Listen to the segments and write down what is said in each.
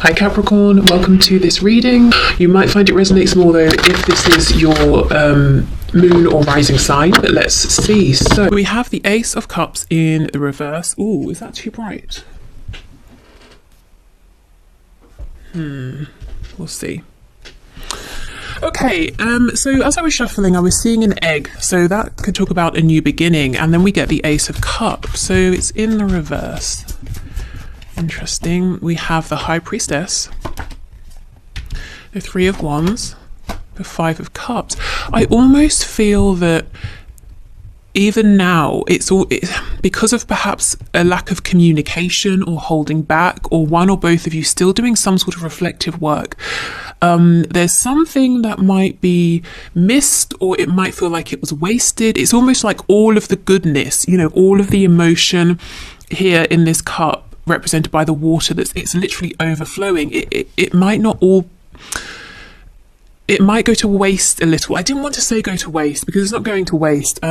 Hi Capricorn, welcome to this reading. You might find it resonates more though if this is your moon or rising sign, but let's see. So we have the Ace of Cups in the reverse. Ooh, is that too bright? We'll see. Okay, so as I was shuffling, I was seeing an egg, so that could talk about a new beginning, and then we get the Ace of Cups, so it's in the reverse. Interesting. We have the High Priestess, the Three of Wands, the Five of Cups. I almost feel that even now it's because of perhaps a lack of communication or holding back, or one or both of you still doing some sort of reflective work. There's something that might be missed, or it might feel like it was wasted. It's almost like all of the goodness, you know, all of the emotion here in this cup represented by the water, it's literally overflowing. It might not all, it might go to waste a little. I didn't want to say go to waste because it's not going to waste.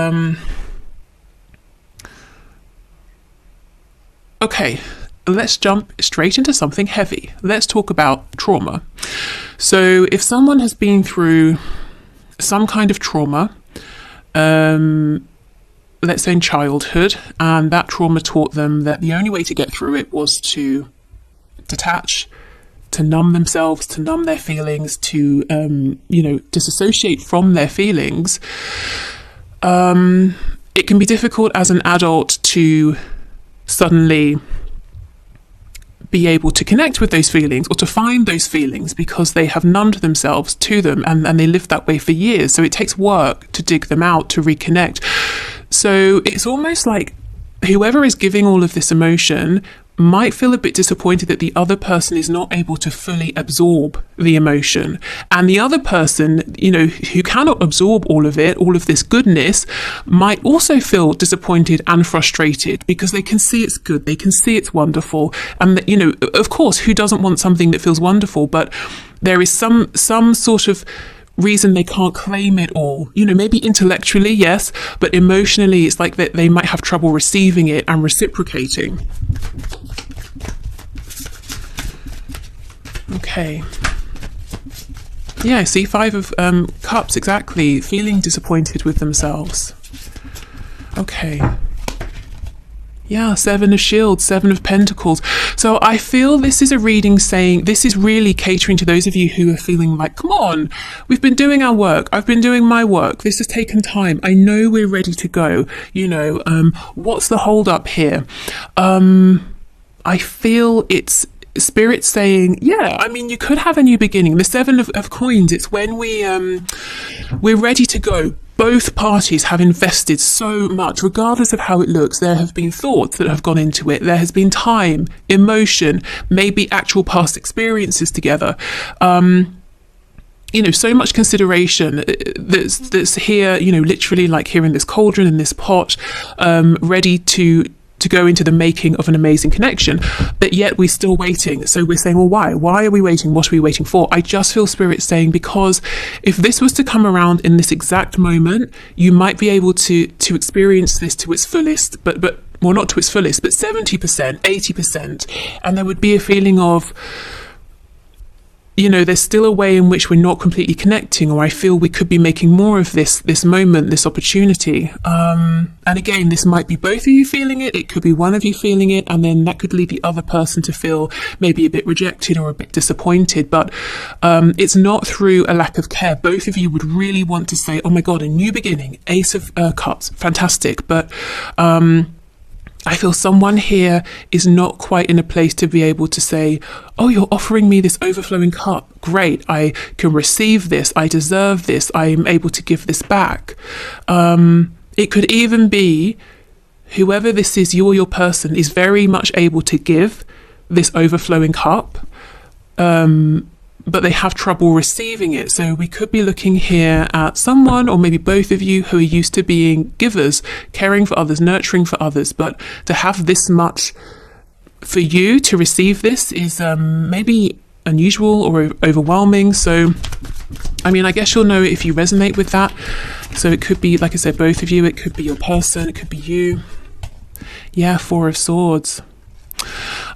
Okay, let's jump straight into something heavy. Let's talk about trauma. So if someone has been through some kind of trauma, let's say in childhood, and that trauma taught them that the only way to get through it was to detach, to numb themselves, to numb their feelings, to disassociate from their feelings. It can be difficult as an adult to suddenly be able to connect with those feelings or to find those feelings because they have numbed themselves to them, and they lived that way for years. So it takes work to dig them out, to reconnect. So it's almost like whoever is giving all of this emotion might feel a bit disappointed that the other person is not able to fully absorb the emotion. And the other person, you know, who cannot absorb all of it, all of this goodness, might also feel disappointed and frustrated because they can see it's good, they can see it's wonderful. And, you know, of course, who doesn't want something that feels wonderful? But there is some sort of reason they can't claim it all. You know, maybe intellectually, yes, but emotionally, it's like that they might have trouble receiving it and reciprocating. Okay. Yeah, see, Five of Cups, exactly. Feeling disappointed with themselves. Okay. Yeah, Seven of Shields, Seven of Pentacles. So I feel this is a reading saying, this is really catering to those of you who are feeling like, come on, we've been doing our work. I've been doing my work. This has taken time. I know we're ready to go. You know, what's the hold up here? I feel it's Spirit saying, yeah, I mean, you could have a new beginning. The Seven of Coins, it's when we're ready to go. Both parties have invested so much, regardless of how it looks. There have been thoughts that have gone into it. There has been time, emotion, maybe actual past experiences together. You know, so much consideration that's here, you know, literally like here in this cauldron, in this pot, ready to go into the making of an amazing connection, but yet we're still waiting. So we're saying, well, why are we waiting? What are we waiting for? I just feel Spirit saying, because if this was to come around in this exact moment, you might be able to experience this to its fullest, but well, not to its fullest, but 70%, 80%, and there would be a feeling of, you know, there's still a way in which we're not completely connecting, or I feel we could be making more of this moment, this opportunity. And again, this might be both of you feeling it, it could be one of you feeling it, and then that could lead the other person to feel maybe a bit rejected or a bit disappointed. But it's not through a lack of care. Both of you would really want to say, oh my God, a new beginning, Ace of Cups, fantastic. But I feel someone here is not quite in a place to be able to say, oh, you're offering me this overflowing cup. Great. I can receive this. I deserve this. I'm able to give this back. It could even be whoever this is, you or your person, is very much able to give this overflowing cup, but they have trouble receiving it. So we could be looking here at someone, or maybe both of you, who are used to being givers, caring for others, nurturing for others, but to have this much for you to receive this is maybe unusual or overwhelming. So, I mean, I guess you'll know if you resonate with that. So it could be, like I said, both of you, it could be your person, it could be you. Yeah, Four of Swords.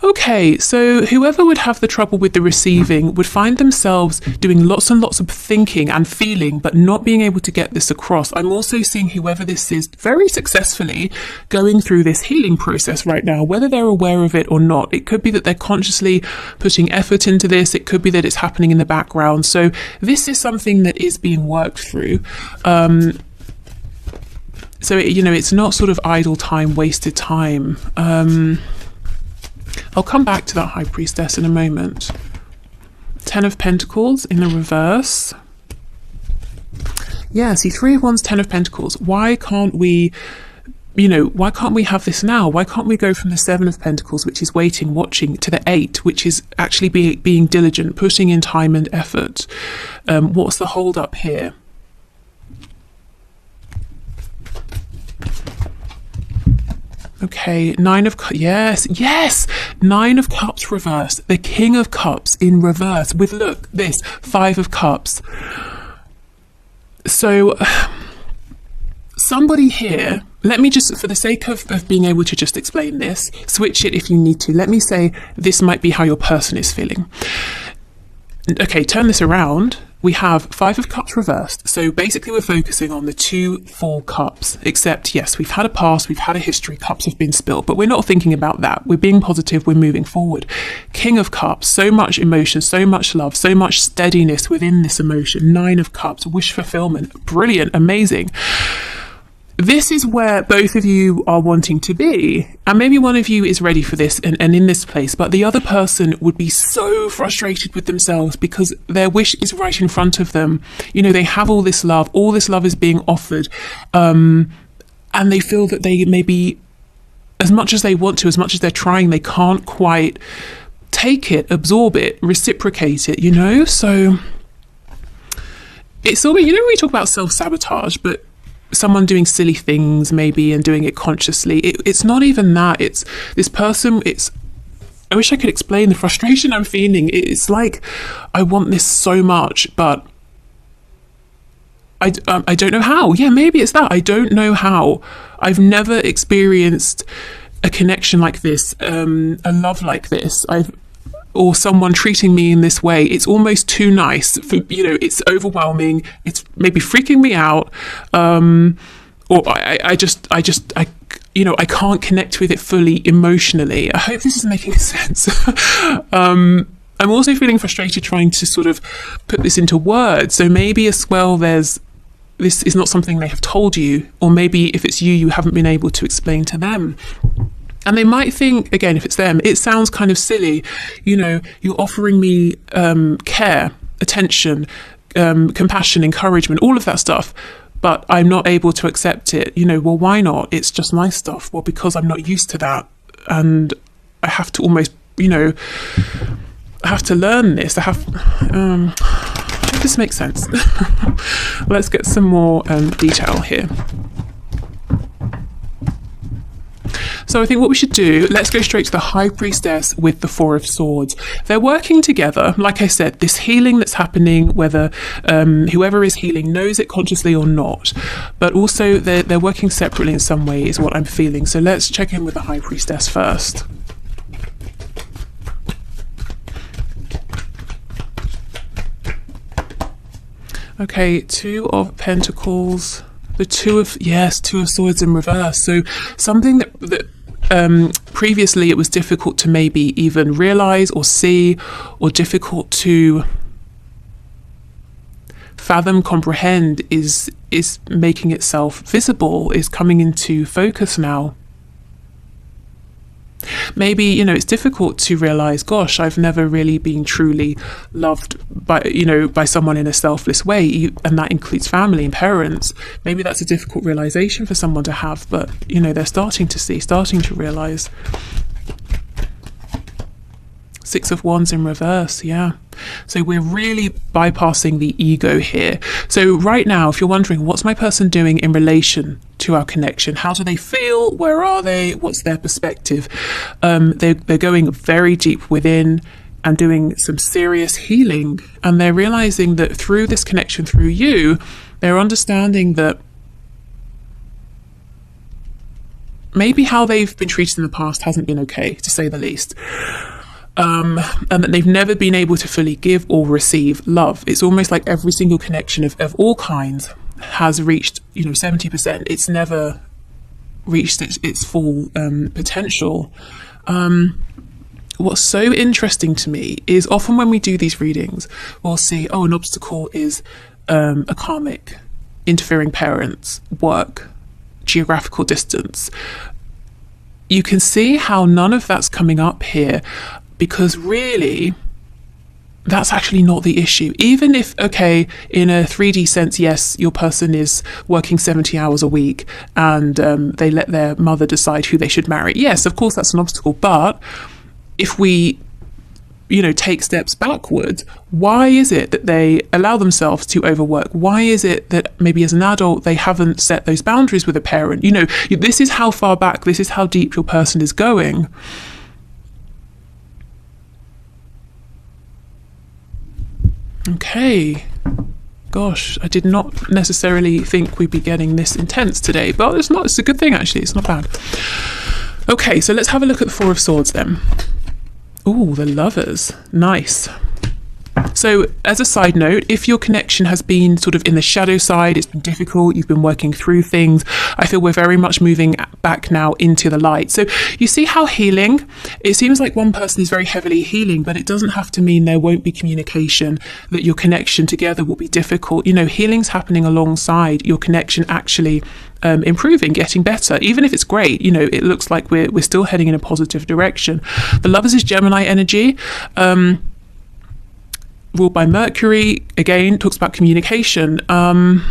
Okay, so whoever would have the trouble with the receiving would find themselves doing lots and lots of thinking and feeling, but not being able to get this across. I'm also seeing whoever this is very successfully going through this healing process right now, whether they're aware of it or not. It could be that they're consciously putting effort into this. It could be that it's happening in the background. So this is something that is being worked through. So, it's not sort of idle time, wasted time. I'll come back to that High Priestess in a moment. 10 of Pentacles in the reverse. Yeah, see, 3 of Wands, 10 of Pentacles. Why can't we have this now? Why can't we go from the 7 of Pentacles, which is waiting, watching, to the 8, which is actually being diligent, putting in time and effort? What's the hold up here? Okay, 9 of Cups, yes, 9 of Cups reverse, the King of Cups in reverse with, look, this, 5 of Cups. So, somebody here, let me just, for the sake of being able to just explain this, switch it if you need to. Let me say this might be how your person is feeling. Okay, turn this around. We have 5 of Cups reversed. So basically we're focusing on the 2 full cups, except yes, we've had a past, we've had a history, cups have been spilled, but we're not thinking about that. We're being positive, we're moving forward. King of Cups, so much emotion, so much love, so much steadiness within this emotion. 9 of Cups, wish fulfillment, brilliant, amazing. This is where both of you are wanting to be. And maybe one of you is ready for this and in this place, but the other person would be so frustrated with themselves because their wish is right in front of them. They have all this love is being offered. And they feel that they maybe, as much as they want to, as much as they're trying, they can't quite take it, absorb it, reciprocate it, So it's all, when we talk about self-sabotage, but someone doing silly things maybe and doing it consciously, it's not even that. It's this person, I wish I could explain the frustration I'm feeling. It's like I want this so much, but I don't know how. Yeah, maybe it's that. I don't know how. I've never experienced a connection like this, a love like this. Or someone treating me in this way. It's almost too nice for, it's overwhelming. It's maybe freaking me out. Or I can't connect with it fully emotionally. I hope this is making sense. I'm also feeling frustrated trying to sort of put this into words. So maybe as well, this is not something they have told you, or maybe if it's you haven't been able to explain to them. And they might think, again, if it's them, it sounds kind of silly. You're offering me care, attention, compassion, encouragement, all of that stuff, but I'm not able to accept it. Well, why not? It's just my stuff. Well, because I'm not used to that. And I have to almost, I have to learn this. I hope this makes sense. Let's get some more detail here. So I think what we should do, let's go straight to the High Priestess with the 4 of Swords. They're working together. Like I said, this healing that's happening, whether whoever is healing knows it consciously or not, but also they're working separately in some way is what I'm feeling. So let's check in with the High Priestess first. Okay, 2 of Pentacles. The 2 of Swords in reverse. So something that previously it was difficult to maybe even realize or see, or difficult to fathom, comprehend, is making itself visible, is coming into focus now. Maybe, it's difficult to realize, gosh, I've never really been truly loved by someone in a selfless way, and that includes family and parents. Maybe that's a difficult realization for someone to have, but, they're starting to realize. 6 of Wands in reverse, yeah. So we're really bypassing the ego here. So right now, if you're wondering, what's my person doing in relation to our connection? How do they feel? Where are they? What's their perspective? They're going very deep within and doing some serious healing. And they're realizing that through this connection, through you, they're understanding that maybe how they've been treated in the past hasn't been okay, to say the least. And that they've never been able to fully give or receive love. It's almost like every single connection of all kinds has reached, 70%. It's never reached its full potential. What's so interesting to me is often when we do these readings, we'll see, an obstacle is a karmic, interfering parents, work, geographical distance. You can see how none of that's coming up here, because really, that's actually not the issue. Even if, okay, in a 3D sense, yes, your person is working 70 hours a week and they let their mother decide who they should marry. Yes, of course, that's an obstacle. But if we, take steps backwards, why is it that they allow themselves to overwork? Why is it that maybe as an adult, they haven't set those boundaries with a parent? This is how far back, this is how deep your person is going. Okay, gosh, I did not necessarily think we'd be getting this intense today, but it's a good thing actually, it's not bad. Okay, so let's have a look at the Four of Swords then. Ooh, the Lovers, nice. So as a side note, if your connection has been sort of in the shadow side, it's been difficult, you've been working through things, I feel we're very much moving back now into the light. So you see how healing, it seems like one person is very heavily healing, but it doesn't have to mean there won't be communication, that your connection together will be difficult. Healing's happening alongside your connection actually improving, getting better. Even if it's great, it looks like we're still heading in a positive direction. The Lovers is Gemini energy. Ruled by Mercury, again, talks about communication. The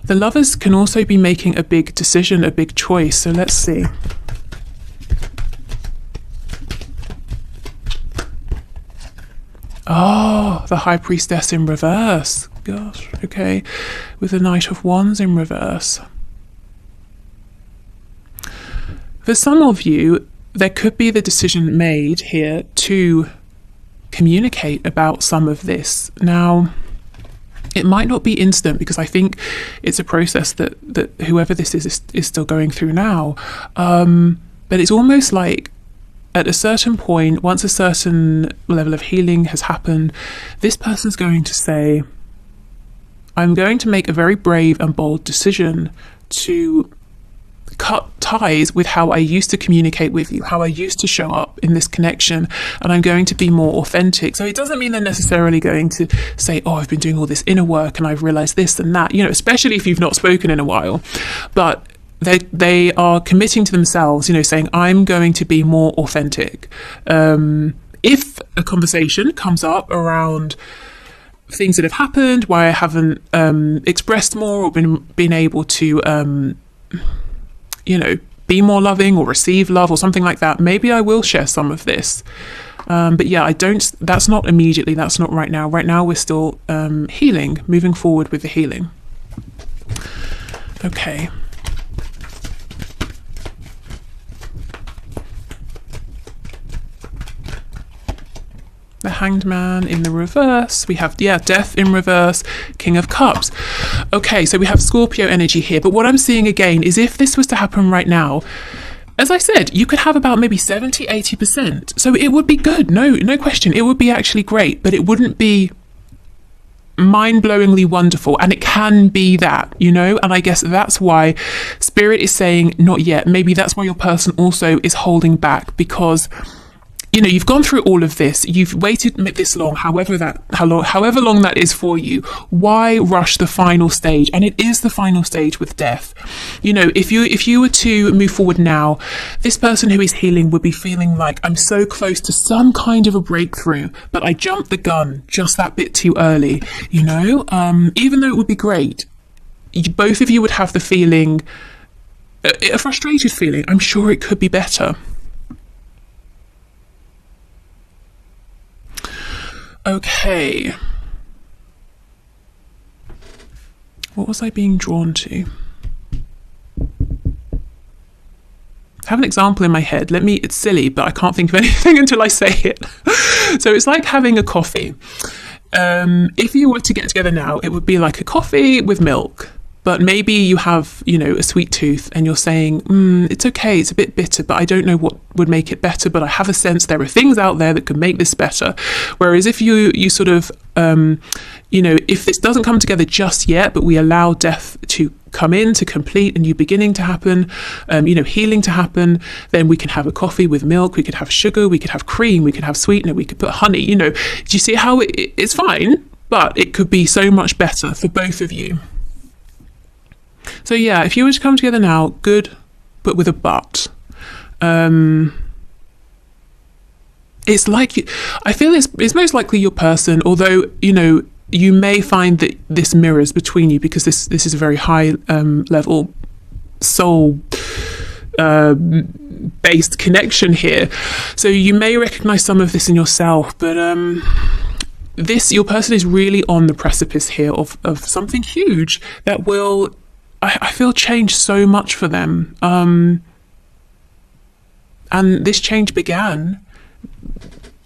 Lovers can also be making a big decision, a big choice. So let's see. Oh, the High Priestess in reverse. Gosh, okay. With the Knight of Wands in reverse. For some of you, there could be the decision made here to communicate about some of this. Now, it might not be instant, because I think it's a process that whoever this is still going through now. But it's almost like at a certain point, once a certain level of healing has happened, this person's going to say, I'm going to make a very brave and bold decision to cut ties with how I used to communicate with you, how I used to show up in this connection, and I'm going to be more authentic. So it doesn't mean they're necessarily going to say, I've been doing all this inner work and I've realized this and that, especially if you've not spoken in a while. But they are committing to themselves, saying, I'm going to be more authentic. If a conversation comes up around things that have happened, why I haven't expressed more or been able to be more loving or receive love or something like that, maybe I will share some of this. But yeah, that's not immediately, that's not right now. Right now we're still healing, moving forward with the healing. Okay. The Hanged Man in the reverse. We have, Death in reverse, King of Cups. Okay, so we have Scorpio energy here. But what I'm seeing again is if this was to happen right now, as I said, you could have about maybe 70, 80%. So it would be good. No question. It would be actually great, but it wouldn't be mind-blowingly wonderful. And it can be that, and I guess that's why Spirit is saying not yet. Maybe that's why your person also is holding back, because you've gone through all of this, you've waited this long, however long that is for you. Why rush the final stage? And it is the final stage with death. If you were to move forward now, this person who is healing would be feeling like, I'm so close to some kind of a breakthrough, but I jumped the gun just that bit too early, even though it would be great. Both of you would have the feeling, a frustrated feeling. I'm sure it could be better. Okay. What was I being drawn to? I have an example in my head. It's silly, but I can't think of anything until I say it. So it's like having a coffee. If you were to get together now, it would be like a coffee with milk. But maybe you have, a sweet tooth and you're saying, it's okay, it's a bit bitter, but I don't know what would make it better, but I have a sense there are things out there that could make this better. Whereas if you sort of, if this doesn't come together just yet, but we allow death to come in, to complete, and you beginning to happen, healing to happen, then we can have a coffee with milk, we could have sugar, we could have cream, we could have sweetener, we could put honey, do you see how it's fine, but it could be so much better for both of you. So yeah, if you were to come together now, good, but with a but. It's like, I feel it's most likely your person, although, you may find that this mirrors between you because this is a very high level soul based connection here. So you may recognize some of this in yourself, but your person is really on the precipice here of something huge that will, I feel, change so much for them. And this change began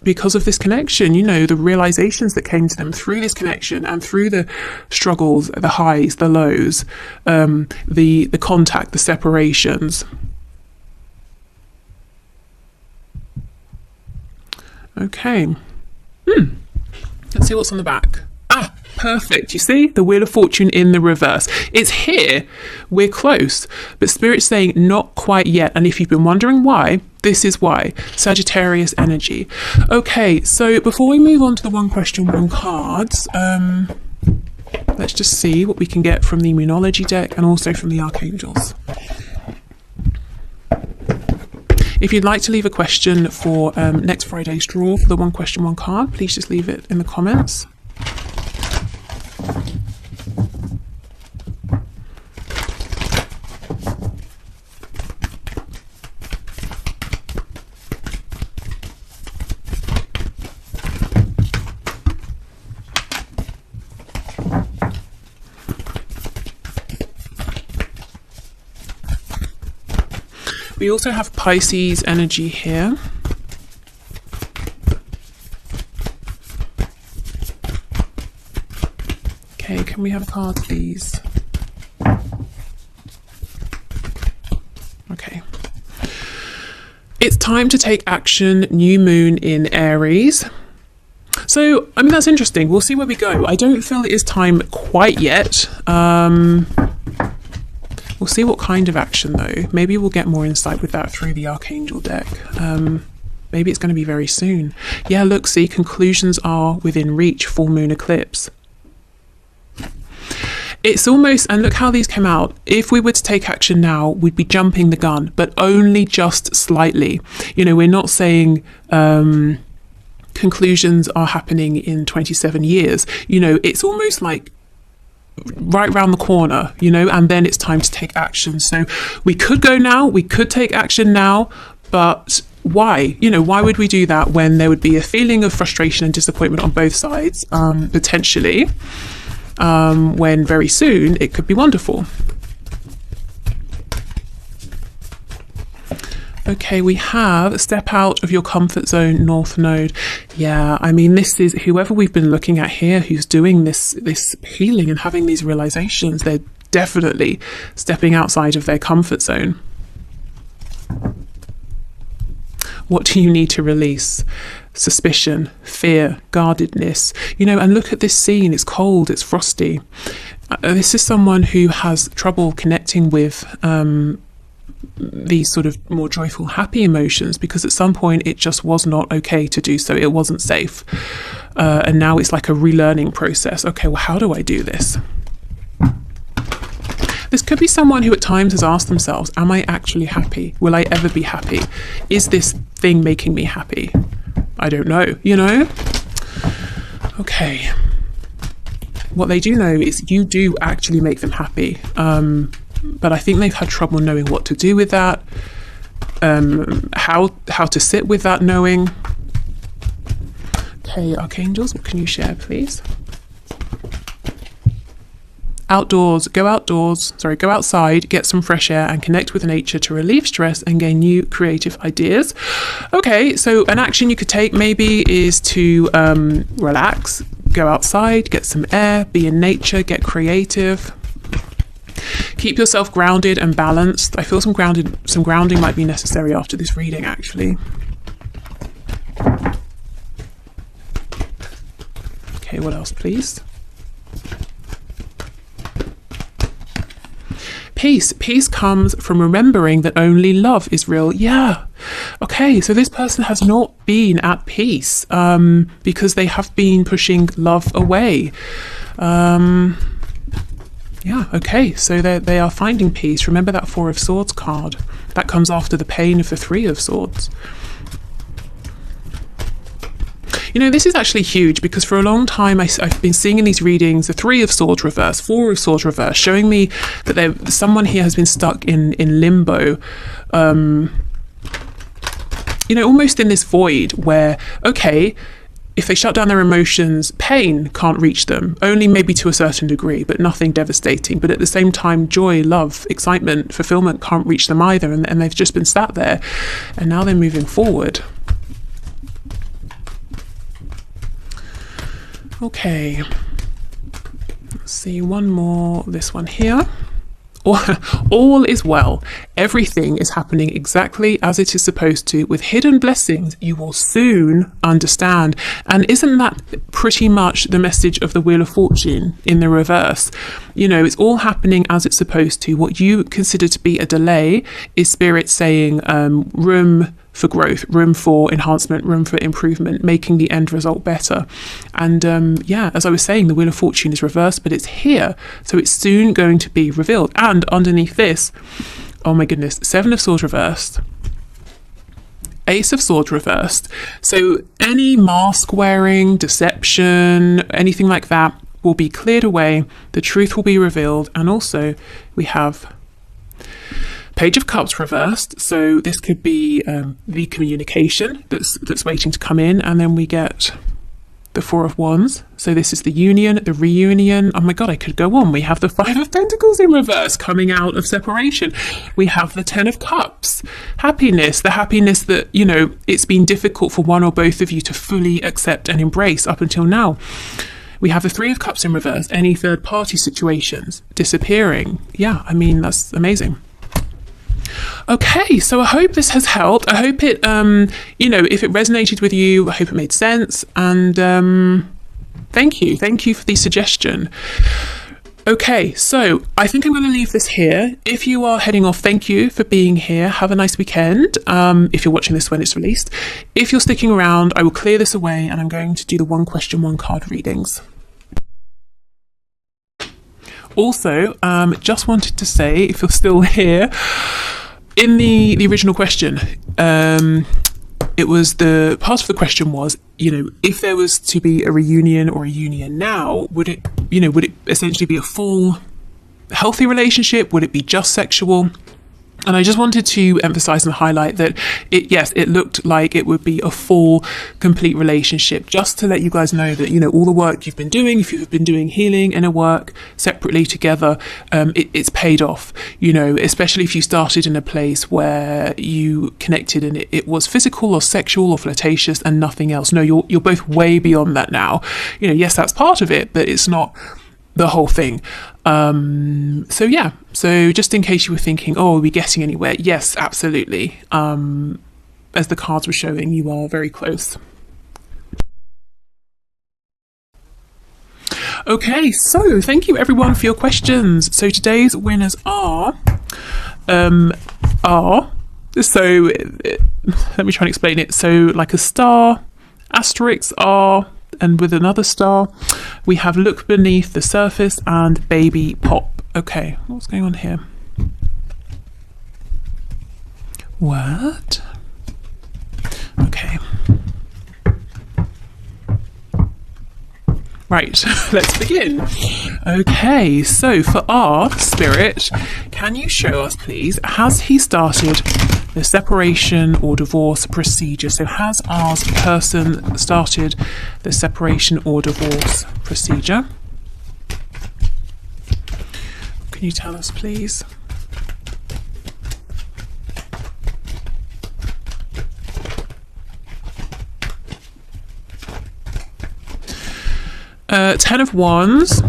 because of this connection, the realizations that came to them through this connection and through the struggles, the highs, the lows, the contact, the separations. Okay. Let's see what's on the back. Perfect. You see the Wheel of Fortune in the reverse. It's here. We're close. But Spirit's saying not quite yet. And if you've been wondering why, this is why. Sagittarius energy. Okay, so before we move on to the one question, one cards, let's just see what we can get from the Immunology deck and also from the Archangels. If you'd like to leave a question for next Friday's draw for the one question, one card, please just leave it in the comments. We also have Pisces energy here. Okay, can we have a card, please? Okay. It's time to take action, new moon in Aries. So, that's interesting. We'll see where we go. I don't feel it is time quite yet. We'll see what kind of action, though. Maybe we'll get more insight with that through the Archangel deck. Maybe it's going to be very soon. Yeah, look, see, conclusions are within reach, full moon eclipse. It's almost, and look how these came out. If we were to take action now, we'd be jumping the gun, but only just slightly. We're not saying conclusions are happening in 27 years. It's almost like right round the corner, and then it's time to take action. So we could go now, we could take action now, but why? Why would we do that when there would be a feeling of frustration and disappointment on both sides, potentially, when very soon it could be wonderful. Okay, we have step out of your comfort zone, North Node. Yeah, this is whoever we've been looking at here who's doing this healing and having these realizations. They're definitely stepping outside of their comfort zone. What do you need to release? Suspicion, fear, guardedness. And look at this scene. It's cold, it's frosty. This is someone who has trouble connecting with these sort of more joyful, happy emotions, because at some point it just was not okay to do so. It wasn't safe. And now it's like a relearning process. Okay, well, how do I do this? This could be someone who at times has asked themselves, am I actually happy? Will I ever be happy? Is this thing making me happy? I don't know, Okay. What they do know is you do actually make them happy. But I think they've had trouble knowing what to do with that, how to sit with that knowing. Okay, Archangels, what can you share, please? Go outside, get some fresh air and connect with nature to relieve stress and gain new creative ideas. Okay, so an action you could take maybe is to relax, go outside, get some air, be in nature, get creative. Keep yourself grounded and balanced. I feel some grounding might be necessary after this reading, actually. Okay, what else, please? Peace. Peace comes from remembering that only love is real. Yeah. Okay, so this person has not been at peace because they have been pushing love away. Yeah, okay, so they are finding peace. Remember that Four of Swords card. That comes after the pain of the Three of Swords. You know, this is actually huge because for a long time I've been seeing in these readings the Three of Swords reverse, Four of Swords reverse, showing me that someone here has been stuck in limbo. You know, almost in this void where, okay, if they shut down their emotions, pain can't reach them, only maybe to a certain degree, but nothing devastating. But at the same time, joy, love, excitement, fulfillment can't reach them either. And they've just been sat there and now they're moving forward. Okay, let's see one more, this one here. All is well. Everything is happening exactly as it is supposed to. With hidden blessings, you will soon understand. And isn't that pretty much the message of the Wheel of Fortune in the reverse? You know, it's all happening as it's supposed to. What you consider to be a delay is Spirit saying room for growth, room for enhancement, room for improvement, making the end result better. And yeah, as I was saying, the Wheel of Fortune is reversed, but it's here. So it's soon going to be revealed. And underneath this, oh my goodness, Seven of Swords reversed, Ace of Swords reversed. So any mask wearing, deception, anything like that will be cleared away. The truth will be revealed. And also we have Page of Cups reversed, so this could be the communication that's waiting to come in, and then we get the Four of Wands. So this is the union, the reunion. Oh my God, I could go on. We have the Five of Pentacles in reverse, coming out of separation. We have the Ten of Cups, happiness, the happiness that, you know, it's been difficult for one or both of you to fully accept and embrace up until now. We have the Three of Cups in reverse, any third party situations disappearing. Yeah, I mean, that's amazing. Okay, so I hope this has helped. I hope it, you know, if it resonated with you, I hope it made sense. And thank you for the suggestion. Okay, so I think I'm going to leave this here. If you are heading off, thank you for being here. Have a nice weekend. If you're watching this when it's released. If you're sticking around, I will clear this away and I'm going to do the one question, one card readings. Also, just wanted to say, if you're still here, in the original question, it was the part of the question was, you know, if there was to be a reunion or a union now, would it essentially be a full healthy relationship? Would it be just sexual? And I just wanted to emphasize and highlight that it looked like it would be a full, complete relationship, just to let you guys know that, you know, all the work you've been doing, if you've been doing healing, inner work separately together, it's paid off, you know, especially if you started in a place where you connected and it was physical or sexual or flirtatious and nothing else. No, you're both way beyond that now. You know, yes, that's part of it, but it's not the whole thing. So yeah, so just in case you were thinking, oh, are we getting anywhere? Yes, absolutely. As the cards were showing, you are very close. Okay, so thank you everyone for your questions. So today's winners are so let me try and explain it. So like a star, asterisks are, and with another star, we have Look Beneath the Surface and Baby Pop. Okay, what's going on here? What? Okay. Right, let's begin. Okay, so for our Spirit, can you show us, please, has he started the separation or divorce procedure? So has our person started the separation or divorce procedure? Can you tell us, please? Ten of Wands,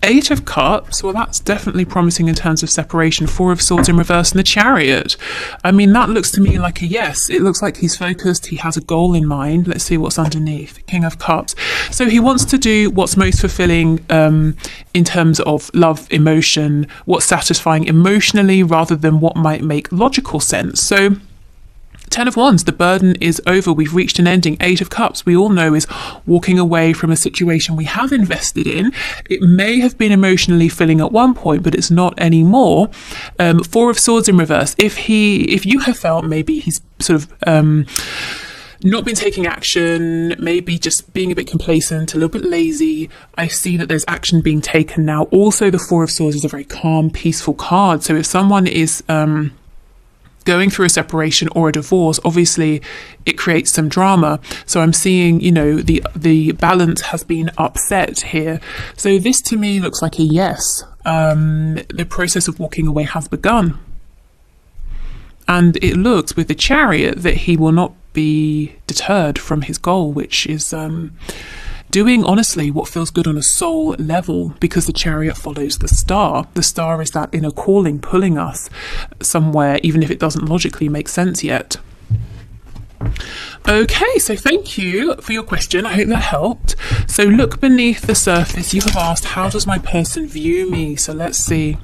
Eight of Cups, well, that's definitely promising in terms of separation. Four of Swords in reverse and the Chariot. I mean, that looks to me like a yes. It looks like he's focused. He has a goal in mind. Let's see what's underneath. King of Cups. So he wants to do what's most fulfilling in terms of love, emotion, what's satisfying emotionally rather than what might make logical sense. So 10 of Wands, the burden is over. We've reached an ending. 8 of Cups, we all know, is walking away from a situation we have invested in. It may have been emotionally filling at one point, but it's not anymore. 4 of Swords in reverse. If you have felt maybe he's sort of not been taking action, maybe just being a bit complacent, a little bit lazy, I see that there's action being taken now. Also, the 4 of Swords is a very calm, peaceful card. So if someone is going through a separation or a divorce, obviously it creates some drama. So I'm seeing, you know, the balance has been upset here. So this to me looks like a yes. The process of walking away has begun. And it looks with the Chariot that he will not be deterred from his goal, which is doing honestly what feels good on a soul level, because the Chariot follows the star. The star is that inner calling pulling us somewhere, even if it doesn't logically make sense yet. Okay, so thank you for your question. I hope that helped. So look beneath the surface. You have asked, how does my person view me? So let's see.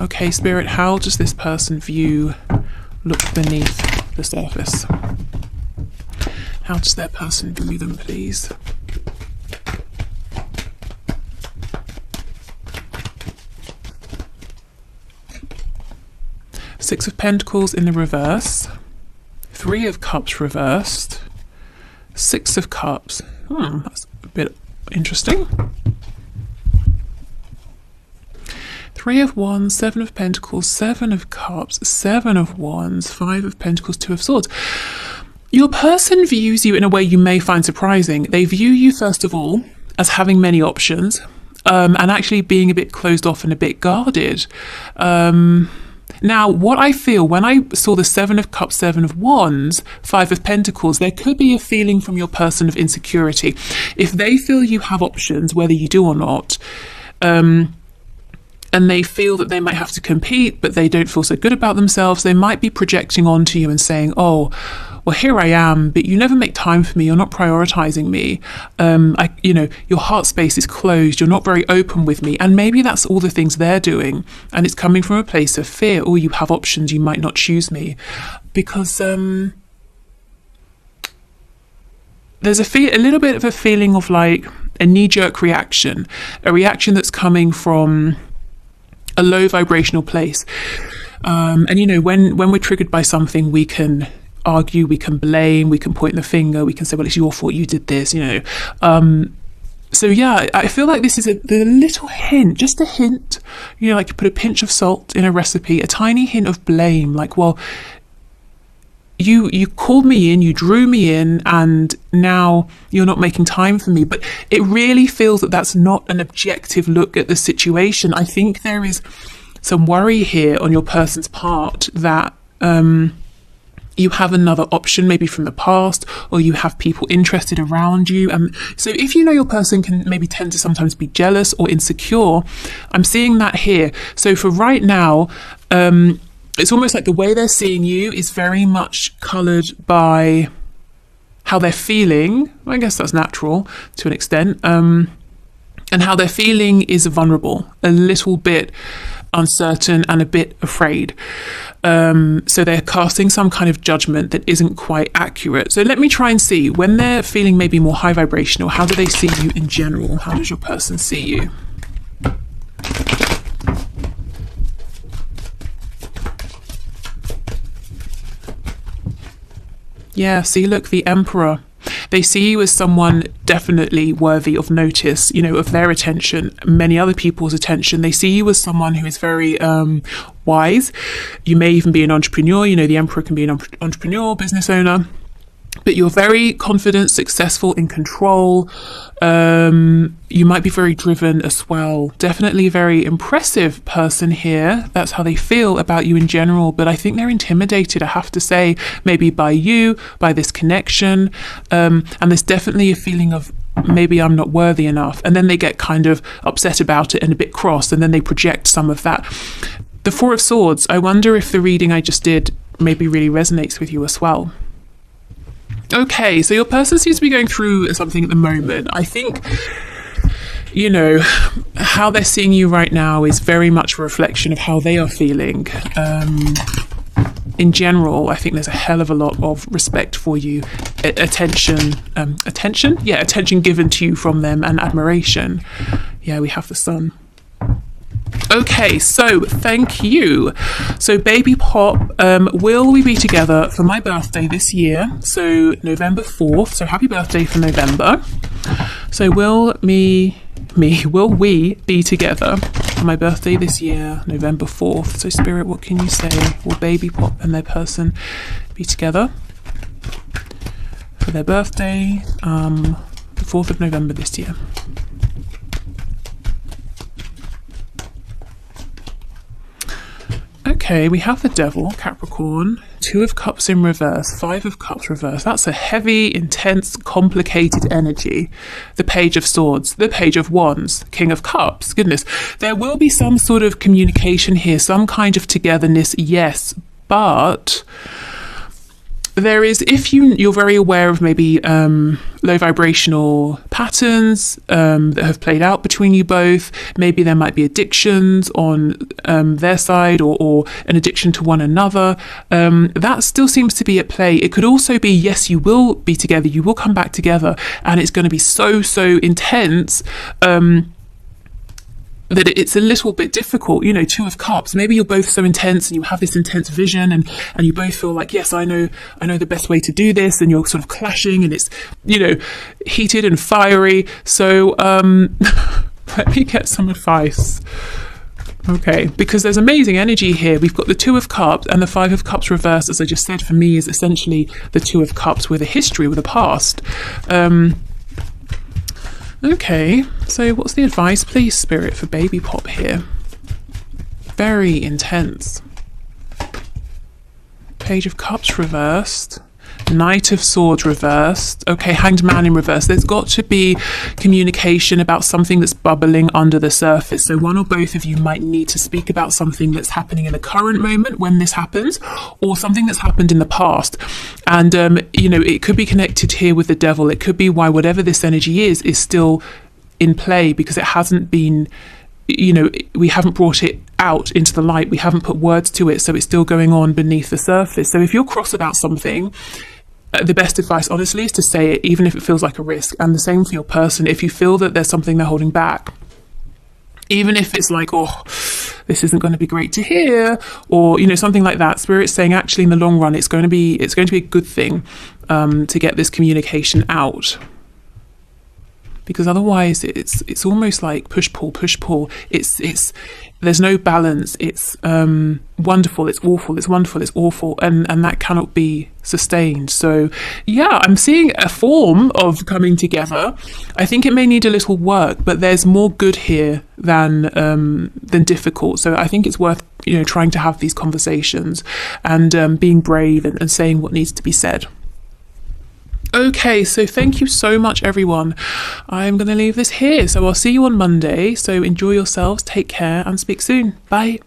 Okay, Spirit, how does this person look beneath the surface? How does their person view them, please? Six of Pentacles in the reverse. 3 of Cups reversed. 6 of Cups. That's a bit interesting. 3 of Wands, 7 of Pentacles, 7 of Cups, 7 of Wands, 5 of Pentacles, 2 of Swords. Your person views you in a way you may find surprising. They view you, first of all, as having many options, and actually being a bit closed off and a bit guarded. Now, what I feel when I saw the 7 of Cups, 7 of Wands, 5 of Pentacles, there could be a feeling from your person of insecurity. If they feel you have options, whether you do or not, and they feel that they might have to compete, but they don't feel so good about themselves, they might be projecting onto you and saying, oh, well, here I am, but you never make time for me. You're not prioritizing me. Your heart space is closed. You're not very open with me. And maybe that's all the things they're doing. And it's coming from a place of fear. Oh, you have options. You might not choose me. Because there's a little bit of a feeling of like a knee-jerk reaction, a reaction that's coming from a low vibrational place. When we're triggered by something, we can argue, we can blame, we can point the finger, we can say, well, it's your fault, you did this, So yeah, I feel like this is a little hint, just a hint, like you put a pinch of salt in a recipe, a tiny hint of blame, like, well, you called me in, you drew me in, and now you're not making time for me. But it really feels that that's not an objective look at the situation. I think there is some worry here on your person's part that you have another option, maybe from the past, or you have people interested around you. So if you know your person can maybe tend to sometimes be jealous or insecure, I'm seeing that here. So for right now, it's almost like the way they're seeing you is very much coloured by how they're feeling. I guess that's natural to an extent. And how they're feeling is vulnerable, a little bit uncertain and a bit afraid. So they're casting some kind of judgment that isn't quite accurate. So let me try and see, when they're feeling maybe more high vibrational, how do they see you in general? How does your person see you? Yeah, see, look, the Emperor. They see you as someone definitely worthy of notice, of their attention, many other people's attention. They see you as someone who is very wise. You may even be an entrepreneur. The Emperor can be an entrepreneur, business owner. But you're very confident, successful, in control. You might be very driven as well. Definitely a very impressive person here. That's how they feel about you in general. But I think they're intimidated, I have to say, maybe by you, by this connection. And there's definitely a feeling of maybe I'm not worthy enough. And then they get kind of upset about it and a bit cross, and then they project some of that. The Four of Swords, I wonder if the reading I just did maybe really resonates with you as well. Okay, so your person seems to be going through something at the moment. I think, you know, how they're seeing you right now is very much a reflection of how they are feeling. In general, I think there's a hell of a lot of respect for you, attention given to you from them, and admiration. Yeah, we have the Sun. Okay, so thank you. So Baby Pop, will we be together for my birthday this year? So November 4th. So happy birthday for November. So will we be together for my birthday this year, November 4th? So Spirit, what can you say? Will Baby Pop and their person be together for their birthday, the 4th of November this year? Okay, we have the Devil, Capricorn, 2 of Cups in reverse, 5 of Cups reverse. That's a heavy, intense, complicated energy. The Page of Swords, the Page of Wands, King of Cups. Goodness, there will be some sort of communication here, some kind of togetherness, yes, but there is, if you're very aware of maybe low vibrational patterns that have played out between you both, maybe there might be addictions on their side, or an addiction to one another, that still seems to be at play. It could also be, yes, you will be together, you will come back together, and it's going to be so intense that it's a little bit difficult. You know, 2 of Cups, maybe you're both so intense and you have this intense vision, and you both feel like, yes, I know the best way to do this, and you're sort of clashing, and it's, you know, heated and fiery. So let me get some advice. Okay, because there's amazing energy here. We've got the 2 of Cups and the 5 of Cups reversed, as I just said, for me is essentially the 2 of Cups with a history, with a past. Okay, so what's the advice, please, Spirit, for Baby Pop here? Very intense. Page of Cups reversed. Knight of Swords reversed. Okay, Hanged Man in reverse. There's got to be communication about something that's bubbling under the surface. So one or both of you might need to speak about something that's happening in the current moment when this happens, or something that's happened in the past. And, you know, it could be connected here with the Devil. It could be why whatever this energy is still in play, because it hasn't been, you know, we haven't brought it out into the light. We haven't put words to it. So it's still going on beneath the surface. So if you're cross about something, the best advice, honestly, is to say it, even if it feels like a risk. And the same for your person. If you feel that there's something they're holding back, even if it's like, oh, this isn't going to be great to hear, or, you know, something like that, Spirit's saying actually in the long run, it's going to be a good thing to get this communication out. Because otherwise it's almost like push pull. It's there's no balance. It's wonderful, it's awful, it's wonderful, it's awful, and that cannot be sustained. So yeah, I'm seeing a form of coming together. I think it may need a little work, but there's more good here than difficult. So I think it's worth, you know, trying to have these conversations and being brave and saying what needs to be said. Okay, so thank you so much, everyone. I'm going to leave this here. So I'll see you on Monday. So enjoy yourselves, take care, and speak soon. Bye.